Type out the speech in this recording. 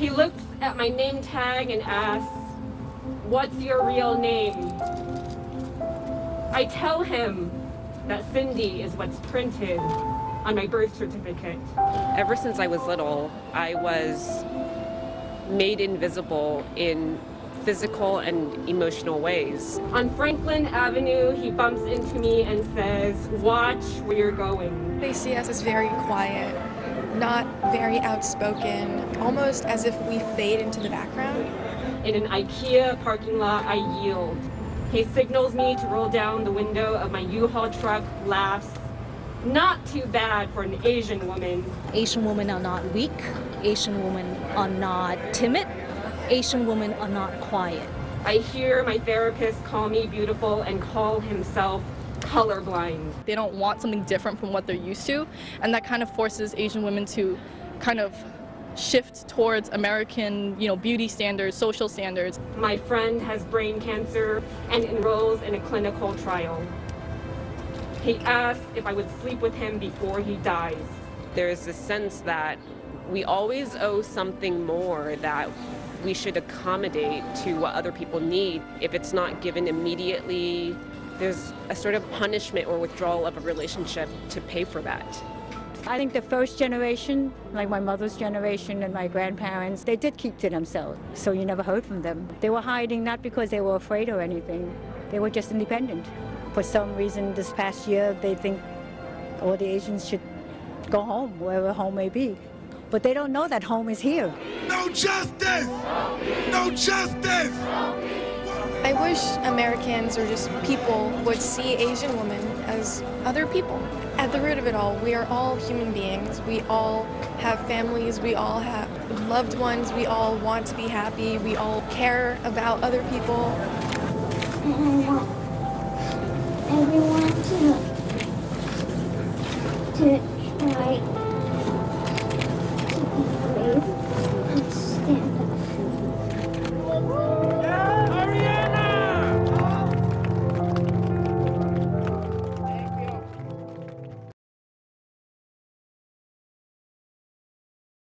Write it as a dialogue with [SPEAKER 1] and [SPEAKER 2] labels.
[SPEAKER 1] He looks at my name tag and asks, "What's your real name?" I tell him that Cindy is what's printed on my birth certificate.
[SPEAKER 2] Ever since I was little, I was made invisible in physical and emotional ways.
[SPEAKER 1] On Franklin Avenue, he bumps into me and says, "Watch where you're going."
[SPEAKER 3] They see us as very quiet, not very outspoken, almost as if we fade into the background.
[SPEAKER 1] In an IKEA parking lot, I yield. He signals me to roll down the window of my U-Haul truck, laughs. Not too bad for an Asian woman.
[SPEAKER 4] Asian women are not weak. Asian women are not timid. Asian women are not quiet.
[SPEAKER 1] I hear my therapist call me beautiful and call himself colorblind.
[SPEAKER 5] They don't want something different from what they're used to, and that kind of forces Asian women to kind of shift towards American, beauty standards, social standards.
[SPEAKER 1] My friend has brain cancer and enrolls in a clinical trial. He asks if I would sleep with him before he dies.
[SPEAKER 2] There's this sense that we always owe something more, that we should accommodate to what other people need. If it's not given immediately, there's a sort of punishment or withdrawal of a relationship to pay for that.
[SPEAKER 6] I think the first generation, like my mother's generation and my grandparents, they did keep to themselves, so you never heard from them. They were hiding not because they were afraid or anything, they were just independent. For some reason this past year they think all the Asians should go home, wherever home may be. But they don't know that home is here.
[SPEAKER 7] No justice! No justice!
[SPEAKER 3] I wish Americans or just people would see Asian women as other people. At the root of it all, we are all human beings. We all have families. We all have loved ones. We all want to be happy. We all care about other people.